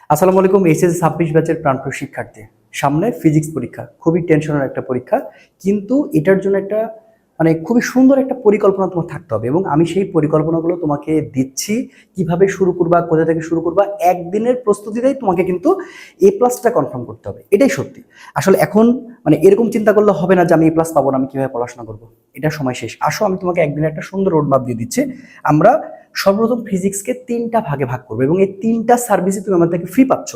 আসসালামু আলাইকুম। এইচএসসি 26 ব্যাচের প্রাণপ্রিয় শিক্ষার্থী, সামনে ফিজিক্স পরীক্ষা, খুবই টেনশনের একটা পরীক্ষা। কিন্তু এটার জন্য একটা খুবই সুন্দর একটা পরিকল্পনা তোমার থাকতে হবে, এবং আমি সেই পরিকল্পনাগুলো তোমাকে দিচ্ছি। কিভাবে শুরু করবা, কোথা থেকে শুরু করবা, একদিনের প্রস্তুতিতেই তোমাকে কিন্তু A+টা কনফার্ম করতে হবে। এটাই সত্যি। আসলে এখন এরকম চিন্তা করলে হবে না যে আমি A+ পাবো না, আমি কিভাবে পড়াশোনা করবো, এটা সময় শেষ। আসো, আমি তোমাকে একদিনের একটা সুন্দর রোডম্যাপ দিয়ে দিচ্ছি। আমরা সর্বপ্রথম ফিজিক্সকে 3টা ভাগে ভাগ করবো, এবং এই 3টা সার্ভিসে তুমি আমার থেকে ফ্রি পাচ্ছ।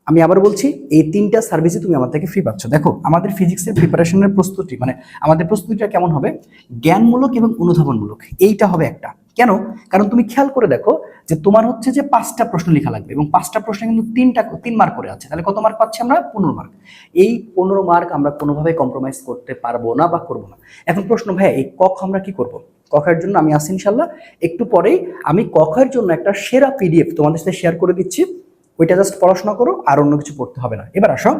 আমি আবার বলছি, এই 3টা সার্ভিসে তুমি আমার থেকে ফ্রি পাচ্ছ। দেখো, আমাদের ফিজিক্সের প্রিপারেশনের প্রস্তুতি আমাদের প্রস্তুতিটা কেমন হবে, জ্ঞানমূলক এবং অনুধাবনমূলক, এইটা হবে একটা। কেন? কারণ তুমি খেয়াল করে দেখো যে তোমার হচ্ছে যে 5টা প্রশ্ন লেখা লাগবে, এবং 5টা প্রশ্ন কিন্তু 3 মার্ক করে আছে। তাহলে কত মার্ক পাচ্ছি আমরা? 15 মার্ক। এই 15 মার্ক আমরা কোনোভাবে কম্প্রোমাইজ করতে পারবো না বা করবো না। এখন প্রশ্ন, ভাই এই ক খ আমরা কি করব? কখের জন্য আমি আসি ইনশাল্লাহ, একটু পরেই আমি কখের জন্য একটা সেরা পিডিএফ তোমাদের সাথে শেয়ার করে দিচ্ছি। ওইটা জাস্ট পড়াশোনা করো, আর অন্য কিছু পড়তে হবে না। এবার আসো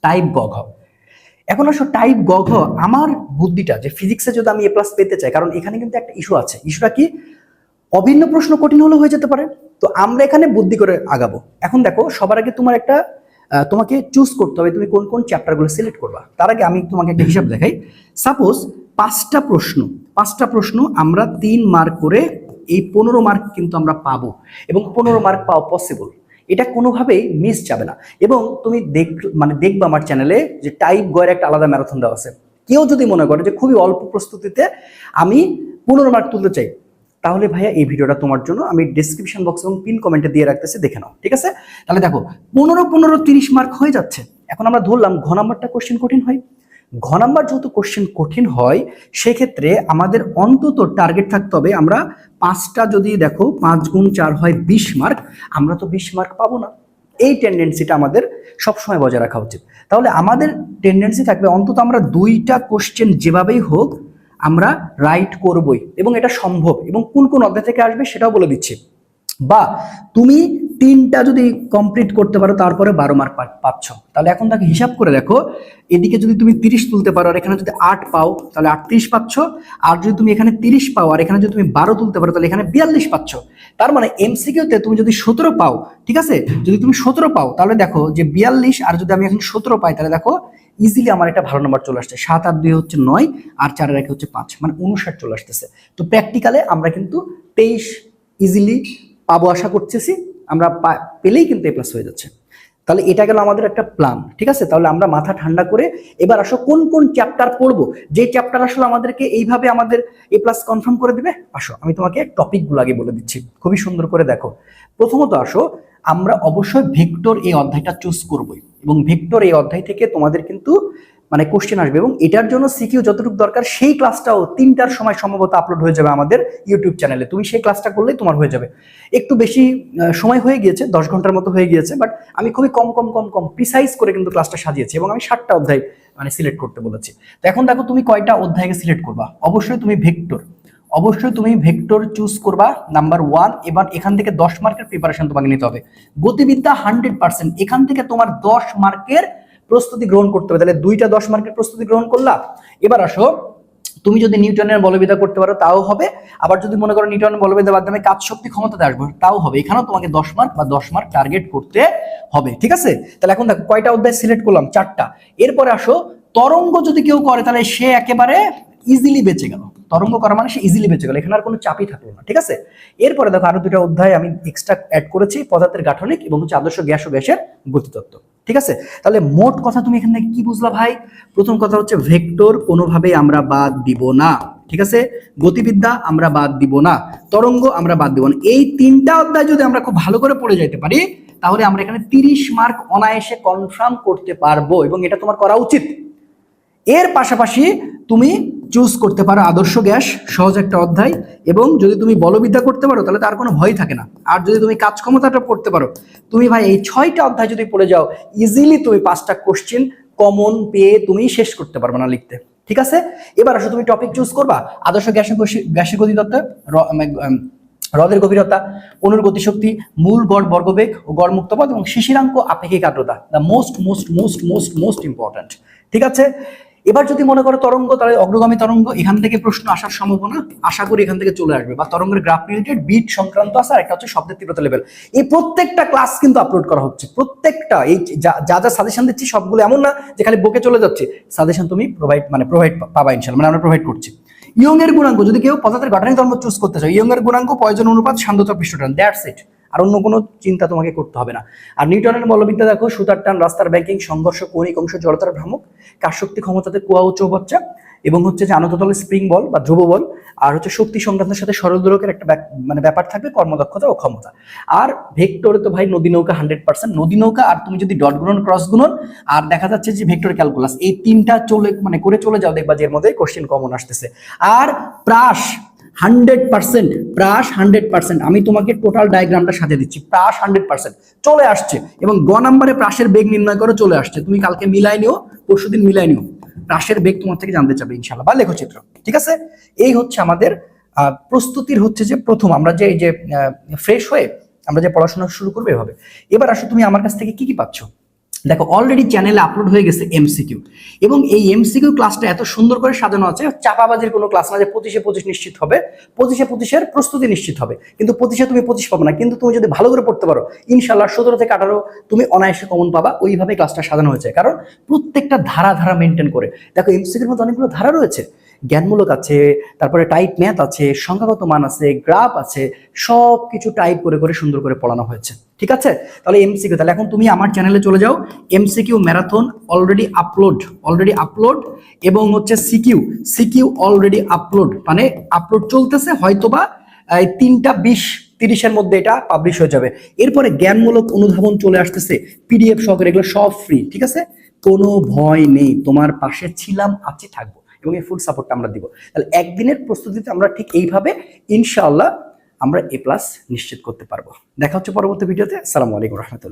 টাইপ গ ঘ। এখন আসো টাইপ গ ঘ। আমার বুদ্ধিটা যে ফিজিক্সে যদি আমি A+ পেতে চাই, কারণ এখানে কিন্তু একটা ইস্যু আছে। ইস্যুটা কি? অভিন্ন প্রশ্ন কঠিন হলে হয়ে যেতে পারে। তো আমরা এখানে বুদ্ধি করে আগাবো। এখন দেখো, সবার আগে তোমার একটা তোমাকে চুজ করতে হবে তুমি কোন কোন চ্যাপ্টারগুলো সিলেক্ট করবা। তার আগে আমি তোমাকে একটা হিসাব দেখাই। সাপোজ 5টা প্রশ্ন আমরা 3 মার্ক করে, এই 15 মার্ক কিন্তু আমরা পাবো, এবং 15 মার্ক পাওয়া পসিবল। এটা কোনোভাবেই মিস যাবে না। এবং তুমি দেখবা আমার চ্যানেলে যে টাইপ গয়ের একটা আলাদা ম্যারাথন দেওয়া আছে। কেউ যদি মনে করে যে খুবই অল্প প্রস্তুতিতে আমি 15 মার্ক তুলতে চাই, তাহলে ভাইয়া এই ভিডিওটা তোমার জন্য। আমি ডেসক্রিপশন বক্স এবং পিন কমেন্টে দিয়ে রাখতেছি, দেখে নাও। ঠিক আছে? তাহলে দেখো, 15 30 মার্ক হয়ে যাচ্ছে। এখন আমরা ধরলাম ঘ নাম্বারটা কোশ্চেন কঠিন হয়। ঘ নাম্বার যেহেতু কোশ্চেন কঠিন হয়, সেক্ষেত্রে আমাদের অন্তত টার্গেট থাকতে হবে, আমরা 5টা যদি দেখো 5 গুণ 4 হয় 20 মার্ক, আমরা তো 20 মার্ক পাবো না। এই টেন্ডেন্সিটা আমাদের সবসময় বজায় রাখা উচিত। তাহলে আমাদের টেন্ডেন্সি থাকবে অন্তত আমরা 2টা কোশ্চেন যেভাবেই হোক আমরা রাইট করবই, এবং এটা সম্ভব। এবং কোন কোন অধ্যায় থেকে আসবে সেটাও বলে দিচ্ছি। বা তুমি 3টা যদি কমপ্লিট করতে পারো, তারপরে 12 মার্ক পাচ্ছ। তাহলে এখন তাকে হিসাব করে দেখো, এদিকে যদি তুমি 30 তুলতে পারো আর এখানে যদি 8 পাও, তাহলে 38 পাচ্ছ। আর যদি তুমি এখানে 30 পাও আর এখানে যদি তুমি 12 তুলতে পারো, তাহলে এখানে 42 পাচ্ছ। তার মানে এমসিকিউতে তুমি যদি 17 পাও, ঠিক আছে, যদি তুমি 17 পাও, তাহলে দেখো যে 42, আর যদি আমি এখন 17 পাই, তাহলে দেখো ইজিলি আমার একটা ভালো নাম্বার চলে আসছে। 7 আর 2 হচ্ছে 9, আর 4 আর 1 হচ্ছে 5, মানে 59 চলে আসতেছে। তো প্র্যাকটিক্যালে আমরা কিন্তু 23 ইজিলি পাবো আশা করতেছি। আমরা পেলেই কিন্তু A+ হয়ে যাচ্ছে। তাহলে এটা গেল আমাদের একটা প্ল্যান। ঠিক আছে? তাহলে আমরা মাথা ঠান্ডা করে এবার আসো কোন কোন চ্যাপ্টার পড়বো, যে চ্যাপ্টার আসলে আমাদেরকে এইভাবে আমাদের A+ কনফার্ম করে দিবে। আসো, আমি তোমাকে টপিকগুলো আগে বলে দিচ্ছি, খুবই সুন্দর করে দেখো। প্রথমত আসো, আমরা অবশ্যই ভেক্টর এই অধ্যায়টা চুজ করবই, এবং ভেক্টর এই অধ্যায় থেকে তোমাদের কিন্তু কোশ্চেন আসবে, এবং এটার জন্য সিকিউ যতটুকু দরকার সেই ক্লাসটাও 3টার সময় সম্ভবত আপলোড হয়ে যাবে আমাদের ইউটিউব চ্যানেলে। তুমি সেই ক্লাসটা করলেই তোমার হয়ে যাবে। একটু বেশি সময় হয়ে গিয়েছে, 10 ঘন্টার মতো হয়ে গিয়েছে, বাট আমি খুবই কম প্রিসাইজ করে কিন্তু ক্লাসটা সাজিয়েছি, এবং আমি 7টা অধ্যায় সিলেক্ট করতে বলেছি। তো এখন দেখো, তুমি কয়টা অধ্যায়কে সিলেক্ট করবা? অবশ্যই তুমি ভেক্টর চুজ করবা নাম্বার 1। এবার এখান থেকে 10 মার্কের প্রিপারেশন তোমাকে নিতে হবে। গতিবিদ্যা 100%, এখান থেকে তোমার 10 মার্কের প্রস্তুতি গ্রহণ করতে হবে। তাহলে 2টা 10 মার্কের প্রস্তুতি গ্রহণ করলা। এবার আসো, তুমি যদি নিউটনের বলবিদ্যা করতে পারো তাও হবে, আবার যদি মনে করো নিউটনের বলবিদ্যার মাধ্যমে কাজ শক্তি ক্ষমতাতে আসবে তাও হবে। এখানেও তোমাকে 10 মার্ক বা 10 মার্ক টার্গেট করতে হবে। ঠিক আছে? তাহলে এখন দেখো কয়টা অধ্যায় সিলেক্ট করলাম? 4টা। এরপরে আসো, তরঙ্গ যদি কেউ করে তাহলে সে একেবারে ইজিলি বেঁচে গেল। তরঙ্গ করা মানে সে ইজিলি বেঁচে গেল, এখানে আর কোনো চাপই থাকলো না। ঠিক আছে? এরপরে দেখো আরো 2টা অধ্যায় আমি এক্সট্রা অ্যাড করেছি, পদার্থের গাঠনিক এবং আদর্শ গ্যাস ও গ্যাসের গতিতত্ত্ব। ঠিক আছে? তাহলে মোট কথা তুমি এখান থেকে কি বুঝলা ভাই? প্রথম কথা হচ্ছে ভেক্টর কোনোভাবেই আমরা বাদ দিব না। ঠিক আছে? গতিবিদ্যা আমরা বাদ দিব না, তরঙ্গ আমরা বাদ দিব না। এই 3টা অধ্যায় যদি আমরা খুব ভালো করে পড়ে যাইতে পারি, তাহলে আমরা এখানে 30 মার্ক অনায়াসে কনফার্ম করতে পারবো, এবং এটা তোমার করা উচিত। এর পাশাপাশি তুমি চুজ করতে পারো আদর্শ গ্যাস, সহজ একটা অধ্যায়, এবং যদি তুমি বলবিদ্যা করতে পারো তাহলে তার কোনো ভয় থাকে না। আর যদি তুমি কাজ ক্ষমতাটা পড়তে পারো, তুমি ভাই এই 6টা অধ্যায় যদি পড়ে যাও, ইজিলি তুমি 5টা কোশ্চেন কমন পেয়ে তুমি শেষ করতে পারবে না লিখতে। ঠিক আছে? এবার আসো, তুমি টপিক চুজ করবা আদর্শ গ্যাসের গতিতত্ত্ব, হ্রদের গভীরতা, অণুর গতিশক্তি, মূল গড় বর্গবেগ ও গড় মুক্তপথ, এবং শিশিরাঙ্ক আপেক্ষিক আর্দ্রতা। The most important. ঠিক আছে? এবার যদি মনে করো তরঙ্গ, তাহলে অগ্রগামী তরঙ্গ, এখান থেকে প্রশ্ন আসার সম্ভাবনা আশা করি এখান থেকে চলে আসবে, বা তরঙ্গের গ্রাফ রিলেটেড বিট সংক্রান্ত আছে, আর একটা হচ্ছে শব্দের তীব্রতা লেভেল। এই প্রত্যেকটা ক্লাস কিন্তু আপলোড করা হচ্ছে, প্রত্যেকটা এই যা যা সাজেশন দিচ্ছি সবগুলো এমন না যে খালি বকে চলে যাচ্ছে, সাজেশন তুমি প্রোভাইড পাবা ইনশাআল্লাহ, মানে আমরা প্রোভাইড করছি। ইয়ং এর গুণাঙ্ক, যদি কেউ পদার্থের গঠনিক ধর্ম চুজ করতে চাও, ইয়ং এর গুণাঙ্ক পয়জন অনুপাত সান্দ্রতা পৃষ্ঠটান, দ্যাটস ইট, আর অন্য কোনো চিন্তা তোমাকে করতে হবে না। আর নিউটনের বলবিদ্যা দেখো, সুতার টান, রাস্তার ব্যাংকিং, সংঘর্ষ, কৌণিক অংশ, জড়তার ভ্রামক, কার শক্তি ক্ষমতাতে কুয়া ও চৌবাচ্চা, এবং হচ্ছে যে আনত তলে স্প্রিং বল বা ধ্রুব বল, আর হচ্ছে শক্তি সংক্রান্তের সাথে সরল দোলকের একটা মানে ব্যাপার থাকবে, কর্মদক্ষতা ও ক্ষমতা। আর ভেক্টরে তো ভাই নদী নৌকা 100%, নদী নৌকা, আর তুমি যদি ডট গুণন, ক্রস গুণন, আর দেখা যাচ্ছে যে ভেক্টর ক্যালকুলাস, এই তিনটা মানে করে চলে যাও, দেখবা যে এর মধ্যে কোশ্চেন কমন আসতেছে। আর প্রাস 100%, প্রাস 100%, আমি তোমাকে টোটাল ডায়াগ্রামটা সাজিয়ে দিচ্ছি, প্রাস 100% চলে আসছে, এবং গ নাম্বারে প্রাসের বেগ নির্ণয় করে চলে আসছে, তুমি কালকে মিলাই নিও, পরশুদিন মিলাই নিও, প্রাসের বেগ তোমার থেকে জানতে চাবে ইনশাআল্লাহ, বা লেখচিত্র। ঠিক আছে, এই হচ্ছে আমাদের প্রস্তুতির হচ্ছে যে প্রথম, আমরা যে এই যে ফ্রেশ হয়ে আমরা যে পড়াশোনা শুরু করবো এভাবে। এবার আসো তুমি আমার কাছ থেকে কি কি পাচ্ছ। দেখো, অলরেডি চ্যানেলে আপলোড হয়ে গেছে এমসিকিউ, এবং এই এমসিকিউ ক্লাসটা এত সুন্দর করে সাজানো আছে, চাপাবাজির কোনো ক্লাস না যে 25-25 নিশ্চিত হবে, 25-25-এর প্রস্তুতি নিশ্চিত হবে, কিন্তু 25-এ তুমি 25 পাবে না, কিন্তু তুমি যদি ভালো করে পড়তে পারো ইনশাল্লাহ 17 থেকে 18 তুমি অনায়াসে কমন পাবা। ওইভাবে ক্লাসটা সাজানো হয়েছে, কারণ প্রত্যেকটা ধারা মেনটেন করে। দেখো, এমসিকিউর মধ্যে অনেকগুলো ধারা রয়েছে, জ্ঞানমূলক আছে, তারপরে টাইপ ম্যাথ আছে, সংখ্যাগত মান আছে, গ্রাফ আছে, সব কিছু টাইপ করে করে সুন্দর করে পড়ানো হয়েছে। ঠিক আছে, তাহলে এমসিকিউ, তাহলে এখন তুমি আমার চ্যানেলে চলে যাও, এমসিকিউ ম্যারাথন অলরেডি আপলোড, এবং হচ্ছে সিকিউ অলরেডি আপলোড, মানে আপলোড চলতেছে, হয়তোবা 3:20-30-এর মধ্যে এটা পাবলিশ হয়ে যাবে। এরপরে জ্ঞানমূলক অনুধাবন চলে আসতেছে পিডিএফ সহকারে, এগুলো সব ফ্রি। ঠিক আছে, কোনো ভয় নেই, তোমার পাশে ছিলাম, আছি, থাকবো, এবং এই ফুল সাপোর্টটা আমরা দিব। তাহলে একদিনের প্রস্তুতিতে আমরা ঠিক এইভাবে ইনশাআল্লাহ আমরা A+ নিশ্চিত করতে পারবো। দেখা হচ্ছে পরবর্তী ভিডিওতে। আসসালামু আলাইকুম রহমতুল্লাহ।